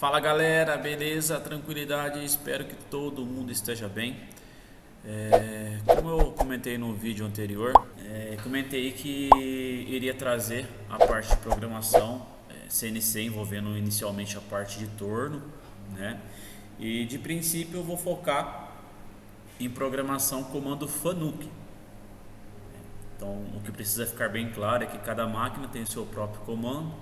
Fala galera, beleza? Tranquilidade? Espero que todo mundo esteja bem. Como eu comentei no vídeo anterior, comentei que iria trazer a parte de programação CNC envolvendo inicialmente a parte de torno, né? E de princípio eu vou focar em programação comando FANUC. Então o que precisa ficar bem claro é que cada máquina tem o seu próprio comando,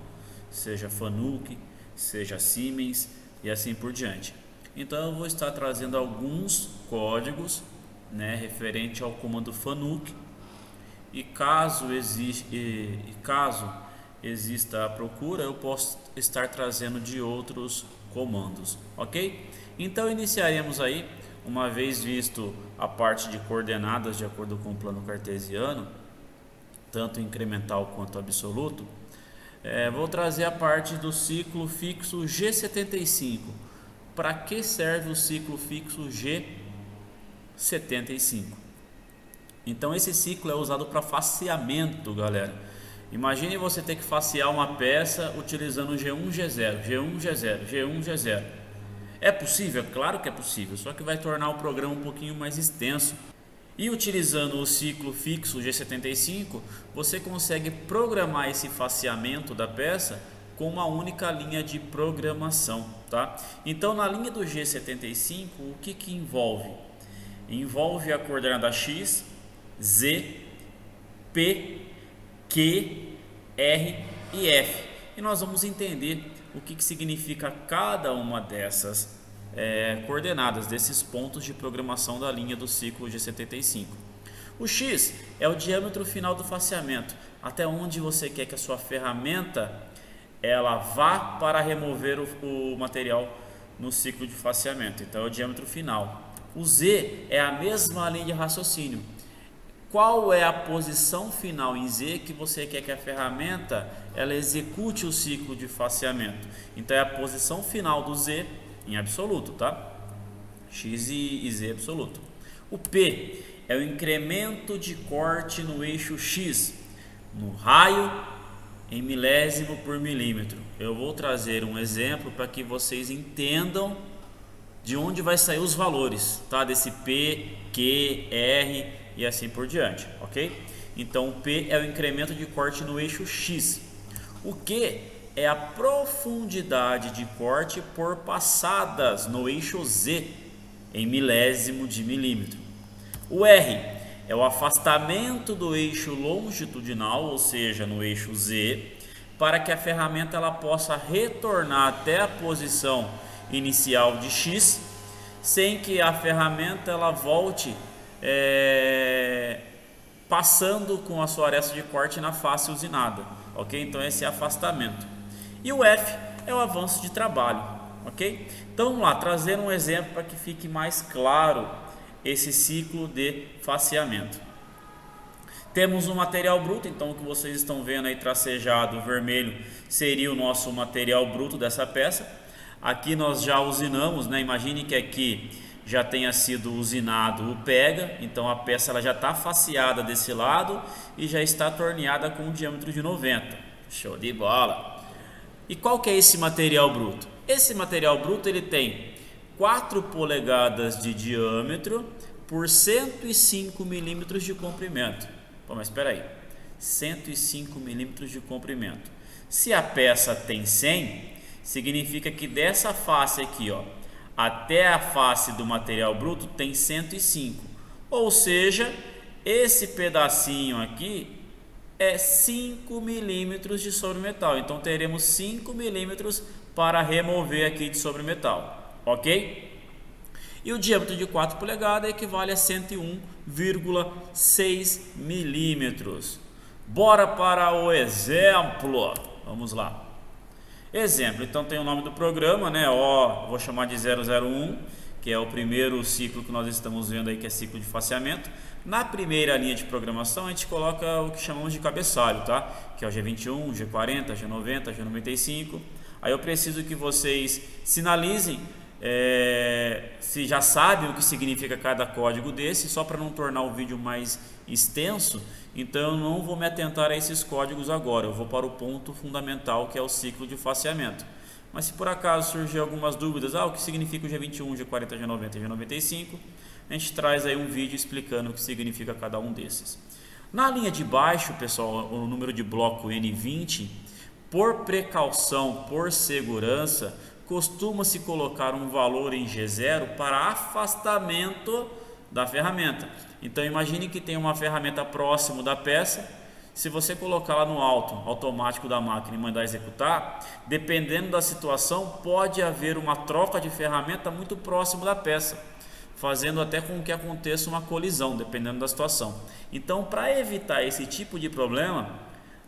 seja FANUC, seja Siemens e assim por diante. Então eu vou estar trazendo alguns códigos, né, referente ao comando FANUC, e caso exista a procura, eu posso estar trazendo de outros comandos, ok? Então iniciaremos aí, uma vez visto a parte de coordenadas de acordo com o plano cartesiano, tanto incremental quanto absoluto. Vou trazer a parte do ciclo fixo G75. Para que serve o ciclo fixo G75? Então esse ciclo é usado para faceamento, galera. Imagine você ter que facear uma peça utilizando G1, G0, G1, G0, G1, G0. É possível? Claro que é possível, só que vai tornar o programa um pouquinho mais extenso. E utilizando o ciclo fixo G75, você consegue programar esse faceamento da peça com uma única linha de programação, tá? Então na linha do G75, o que envolve? Envolve a coordenada X, Z, P, Q, R e F. E nós vamos entender o que significa cada uma dessas coordenadas, desses pontos de programação da linha do ciclo G75. O X é o diâmetro final do faceamento, até onde você quer que a sua ferramenta ela vá para remover o material no ciclo de faceamento. Então é o diâmetro final. O Z é a mesma linha de raciocínio. Qual é a posição final em Z que você quer que a ferramenta ela execute o ciclo de faceamento? Então é a posição final do Z em absoluto, tá? X e Z absoluto. O P é o incremento de corte no eixo X, no raio em milésimo por milímetro. Eu vou trazer um exemplo para que vocês entendam de onde vai sair os valores, tá? Desse P, Q, R e assim por diante, ok? Então o P é o incremento de corte no eixo X. O Q é a profundidade de corte por passadas no eixo Z em milésimo de milímetro. O R é o afastamento do eixo longitudinal, ou seja, no eixo Z, para que a ferramenta ela possa retornar até a posição inicial de X, sem que a ferramenta ela volte passando com a sua aresta de corte na face usinada, ok? Então esse é afastamento. E o F é o avanço de trabalho, ok? Então vamos lá, trazer um exemplo para que fique mais claro esse ciclo de faceamento. Temos um material bruto, então o que vocês estão vendo aí tracejado vermelho seria o nosso material bruto dessa peça. Aqui nós já usinamos, né? Imagine que aqui já tenha sido usinado o pega, então a peça ela já está faceada desse lado e já está torneada com um diâmetro de 90. Show de bola! E qual que é esse material bruto? Esse material bruto ele tem 4 polegadas de diâmetro por 105 milímetros de comprimento. Pô, mas espera aí, 105 milímetros de comprimento. Se a peça tem 100, significa que dessa face aqui, ó, até a face do material bruto tem 105. Ou seja, esse pedacinho aqui é 5 milímetros de sobremetal. Então teremos 5 milímetros para remover aqui de sobremetal, ok? E o diâmetro de 4 polegadas equivale a 101,6 milímetros. Bora para o exemplo. Vamos lá. Exemplo, então tem o nome do programa, né? Vou chamar de 001, que é o primeiro ciclo que nós estamos vendo aí, que é ciclo de faceamento. Na primeira linha de programação a gente coloca o que chamamos de cabeçalho, tá? Que é o G21, G40, G90, G95. Aí eu preciso que vocês sinalizem se já sabem o que significa cada código desse, só para não tornar o vídeo mais extenso. Então eu não vou me atentar a esses códigos agora, eu vou para o ponto fundamental, que é o ciclo de faceamento. Mas se por acaso surgir algumas dúvidas, o que significa o G21, G40, G90 e G95, a gente traz aí um vídeo explicando o que significa cada um desses. Na linha de baixo, pessoal, o número de bloco N20, por precaução, por segurança, costuma-se colocar um valor em G0 para afastamento da ferramenta. Então imagine que tem uma ferramenta próximo da peça. Se você colocar lá no alto automático da máquina e mandar executar, dependendo da situação, pode haver uma troca de ferramenta muito próximo da peça, fazendo até com que aconteça uma colisão, dependendo da situação. Então, para evitar esse tipo de problema,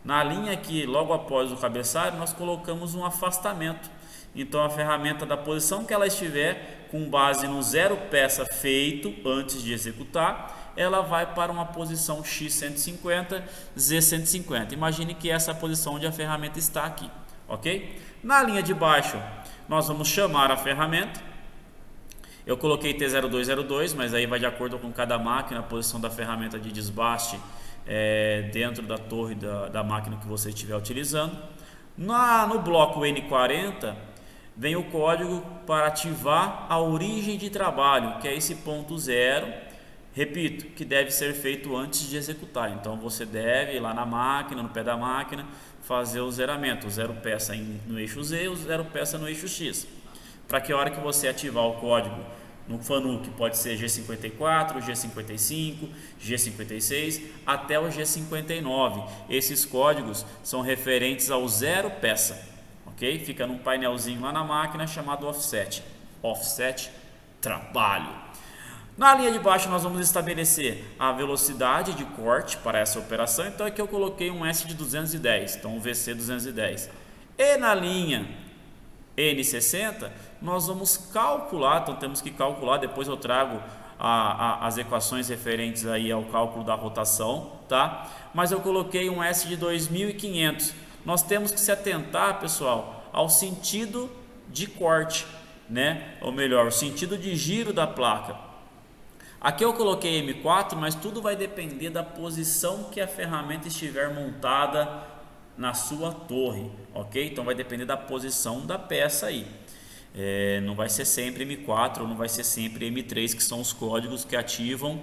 na linha aqui, logo após o cabeçalho, nós colocamos um afastamento. Então, a ferramenta, da posição que ela estiver, com base no 0 peça feito antes de executar, ela vai para uma posição X150, Z150. Imagine que essa é a posição onde a ferramenta está aqui, ok? Na linha de baixo, nós vamos chamar a ferramenta. Eu coloquei T0202, mas aí vai de acordo com cada máquina, a posição da ferramenta de desbaste dentro da torre da máquina que você estiver utilizando. No bloco N40, vem o código para ativar a origem de trabalho, que é esse ponto 0, repito, que deve ser feito antes de executar. Então você deve ir lá na máquina, no pé da máquina, fazer o zeramento, o 0 peça no eixo Z e o 0 peça no eixo X, para que a hora que você ativar o código no FANUC, pode ser G54, G55, G56 até o G59. Esses códigos são referentes ao 0 peça, ok? Fica num painelzinho lá na máquina chamado offset, offset trabalho. Na linha de baixo nós vamos estabelecer a velocidade de corte para essa operação. Então aqui eu coloquei um S de 210, então um VC 210. E na linha N60 nós vamos calcular, então temos que calcular, depois eu trago as equações referentes aí ao cálculo da rotação, tá? Mas eu coloquei um S de 2500. Nós temos que se atentar, pessoal, ao sentido de corte, né? Ou melhor, o sentido de giro da placa. Aqui eu coloquei M4, mas tudo vai depender da posição que a ferramenta estiver montada na sua torre, ok? Então vai depender da posição da peça aí. Não vai ser sempre M4 ou não vai ser sempre M3, que são os códigos que ativam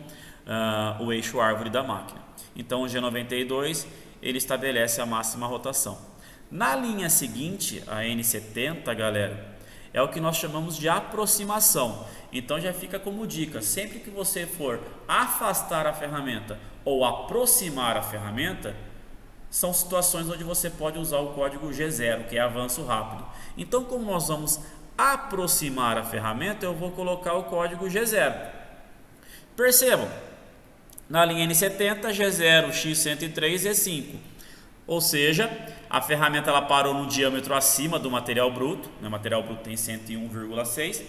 o eixo árvore da máquina. Então o G92 ele estabelece a máxima rotação. Na linha seguinte, a N70, galera, é o que nós chamamos de aproximação. Então já fica como dica, sempre que você for afastar a ferramenta ou aproximar a ferramenta, são situações onde você pode usar o código G0, que é avanço rápido. Então, como nós vamos aproximar a ferramenta, eu vou colocar o código G0. Percebam, na linha N70, G0, X103 e 5. Ou seja, a ferramenta ela parou no diâmetro acima do material bruto. O material bruto tem 101,6.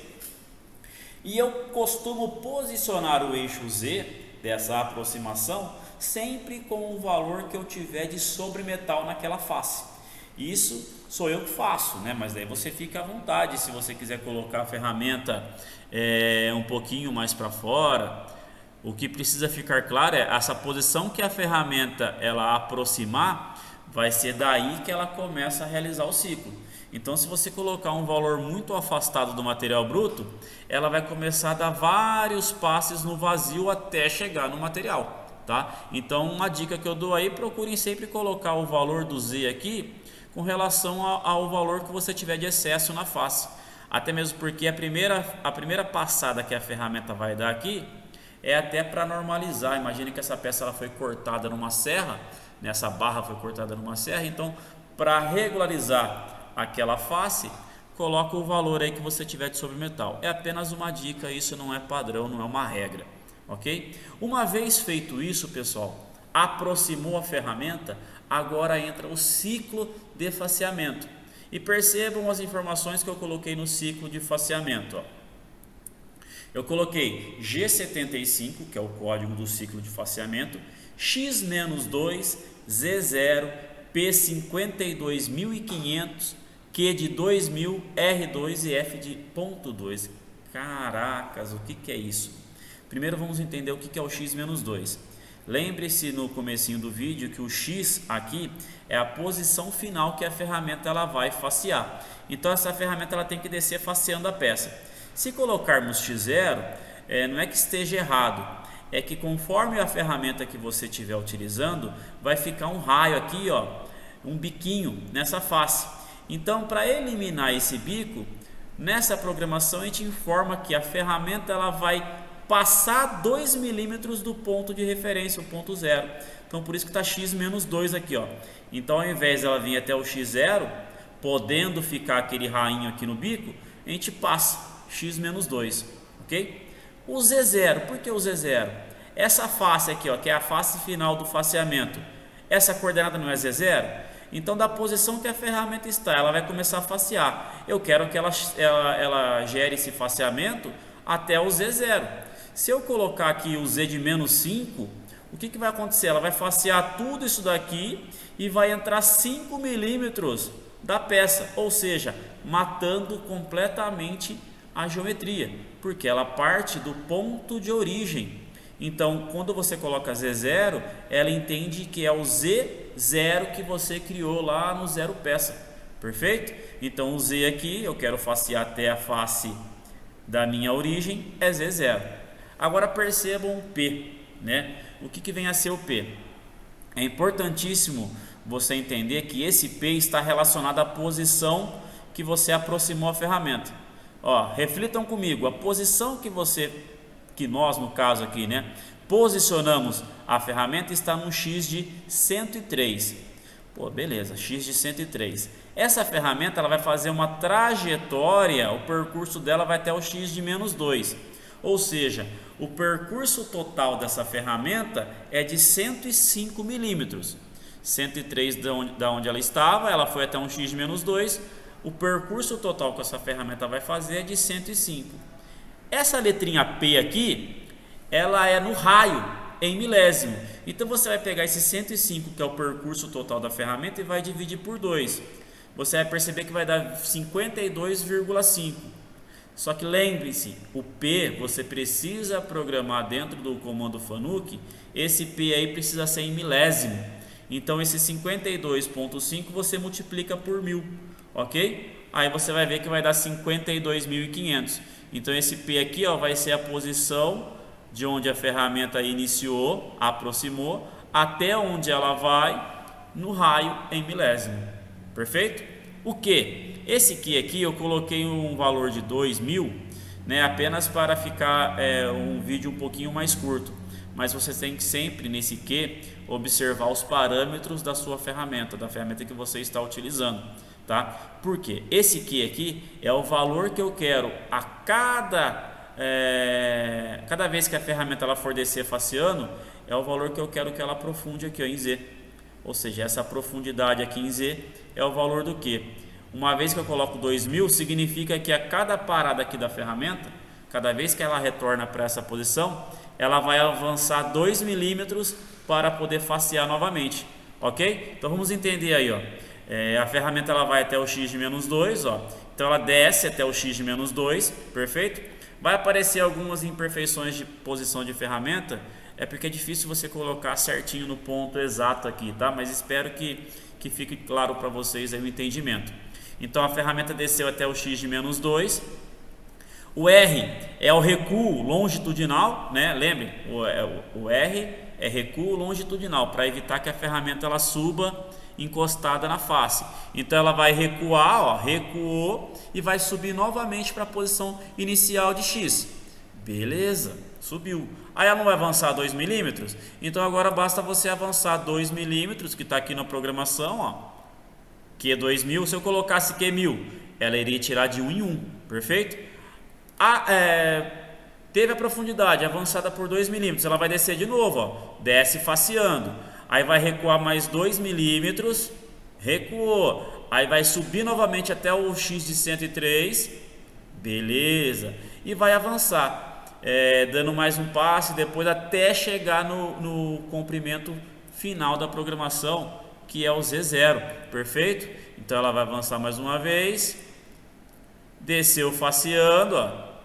E eu costumo posicionar o eixo Z dessa aproximação sempre com o valor que eu tiver de sobremetal naquela face. Isso sou eu que faço, né? Mas daí você fica à vontade, se você quiser colocar a ferramenta um pouquinho mais para fora. O que precisa ficar claro é essa posição que a ferramenta ela aproximar, vai ser daí que ela começa a realizar o ciclo. Então, se você colocar um valor muito afastado do material bruto, ela vai começar a dar vários passes no vazio até chegar no material, tá? Então, uma dica que eu dou aí, procurem sempre colocar o valor do Z aqui com relação ao valor que você tiver de excesso na face. Até mesmo porque a primeira passada que a ferramenta vai dar aqui é até para normalizar. Imagine que essa peça ela foi cortada numa serra, essa barra foi cortada numa serra, então para regularizar aquela face, coloca o valor aí que você tiver de sobremetal. É apenas uma dica, isso não é padrão, não é uma regra, ok? Uma vez feito isso, pessoal, aproximou a ferramenta, agora entra o ciclo de faceamento. E percebam as informações que eu coloquei no ciclo de faceamento, ó. Eu coloquei G75, que é o código do ciclo de faceamento, X-2, Z0, P52500, Q de 2000, R2 e F de ponto 2. Caracas, o que é isso? Primeiro vamos entender o que é o X-2. Lembre-se no comecinho do vídeo que o X aqui é a posição final que a ferramenta ela vai facear. Então essa ferramenta ela tem que descer faceando a peça. Se colocarmos X0, não é que esteja errado, é que conforme a ferramenta que você estiver utilizando, vai ficar um raio aqui, ó, um biquinho nessa face. Então, para eliminar esse bico, nessa programação a gente informa que a ferramenta ela vai passar 2 milímetros do ponto de referência, o ponto zero. Então, por isso que está x-2 aqui, ó. Então, ao invés dela vir até o x0, podendo ficar aquele rainho aqui no bico, a gente passa x-2, ok? O Z0, por que o Z0? Essa face aqui, ó, que é a face final do faceamento, essa coordenada não é Z0? Então, da posição que a ferramenta está, ela vai começar a facear. Eu quero que ela gere esse faceamento até o Z0. Se eu colocar aqui o Z de menos 5, o que vai acontecer? Ela vai facear tudo isso daqui e vai entrar 5 milímetros da peça, ou seja, matando completamente a geometria, porque ela parte do ponto de origem. Então, quando você coloca Z0, ela entende que é o Z0 que você criou lá no zero peça, perfeito? Então, o Z aqui, eu quero facear até a face da minha origem, é Z0. Agora, percebam o P, né? O que vem a ser o P? É importantíssimo você entender que esse P está relacionado à posição que você aproximou a ferramenta. Ó, reflitam comigo, a posição que nós no caso aqui, né, posicionamos a ferramenta está num X de 103. Pô, beleza, X de 103. Essa ferramenta ela vai fazer uma trajetória, o percurso dela vai até o X de menos 2. Ou seja, o percurso total dessa ferramenta é de 105 milímetros. 103 da onde ela estava, ela foi até um X de menos 2. O percurso total que essa ferramenta vai fazer é de 105. Essa letrinha P aqui, ela é no raio, em milésimo. Então você vai pegar esse 105, que é o percurso total da ferramenta, e vai dividir por 2. Você vai perceber que vai dar 52,5. Só que lembre-se, o P você precisa programar dentro do comando FANUC, esse P aí precisa ser em milésimo. Então esse 52,5 você multiplica por 1000, ok? Aí você vai ver que vai dar 52.500. Então esse P aqui, ó, vai ser a posição de onde a ferramenta iniciou, aproximou, até onde ela vai no raio em milésimo. Perfeito? O que? Esse aqui eu coloquei um valor de 2.000, né, apenas para ficar um vídeo um pouquinho mais curto. Mas você tem que sempre, nesse Q, observar os parâmetros da sua ferramenta, da ferramenta que você está utilizando. Tá? Porque esse aqui é o valor que eu quero a cada vez que a ferramenta ela for descer faceando, é o valor que eu quero que ela aprofunde aqui, ó, em Z. Ou seja, essa profundidade aqui em Z é o valor do Q. Uma vez que eu coloco 2.000, significa que a cada parada aqui da ferramenta, cada vez que ela retorna para essa posição, ela vai avançar 2 milímetros para poder facear novamente, ok? Então vamos entender aí, ó. A ferramenta ela vai até o X de menos 2, ó. Então ela desce até o X de menos 2, perfeito? Vai aparecer algumas imperfeições de posição de ferramenta, porque é difícil você colocar certinho no ponto exato aqui, tá? Mas espero que fique claro para vocês aí o entendimento. Então a ferramenta desceu até o X de menos 2. O R é o recuo longitudinal, né? Lembre, o R é recuo longitudinal, para evitar que a ferramenta ela suba encostada na face. Então ela vai recuar, ó, recuou e vai subir novamente para a posição inicial de X. Beleza, subiu. Aí ela não vai avançar 2 milímetros? Então agora basta você avançar 2 milímetros, que está aqui na programação, ó, que é 2.000. Se eu colocasse que 1.000, ela iria tirar de 1 em 1, perfeito? Teve a profundidade avançada por 2 milímetros, ela vai descer de novo, ó, desce faceando. Aí vai recuar mais 2 milímetros, recuou. Aí vai subir novamente até o X de 103, beleza. E vai avançar, dando mais um passo, depois até chegar no comprimento final da programação, que é o Z0, perfeito? Então ela vai avançar mais uma vez, desceu faceando, ó,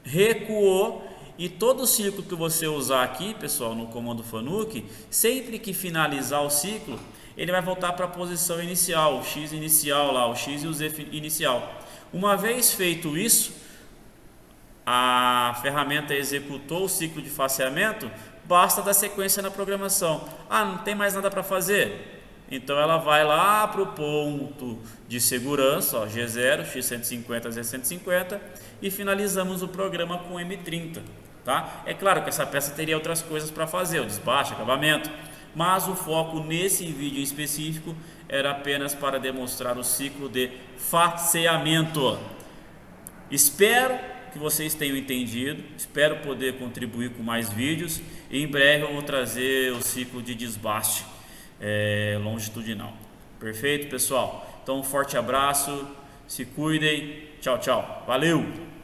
recuou E todo ciclo que você usar aqui, pessoal, no comando FANUC, sempre que finalizar o ciclo, ele vai voltar para a posição inicial, o X inicial lá, o X e o Z inicial. Uma vez feito isso, a ferramenta executou o ciclo de faseamento, basta dar sequência na programação. Ah, não tem mais nada para fazer? Então ela vai lá para o ponto de segurança, ó, G0, X150, Z150, e finalizamos o programa com M30. Tá? É claro que essa peça teria outras coisas para fazer, o desbaste, acabamento, mas o foco nesse vídeo específico era apenas para demonstrar o ciclo de faseamento. Espero que vocês tenham entendido, espero poder contribuir com mais vídeos e em breve eu vou trazer o ciclo de desbaste longitudinal. Perfeito, pessoal? Então um forte abraço, se cuidem, tchau, tchau, valeu!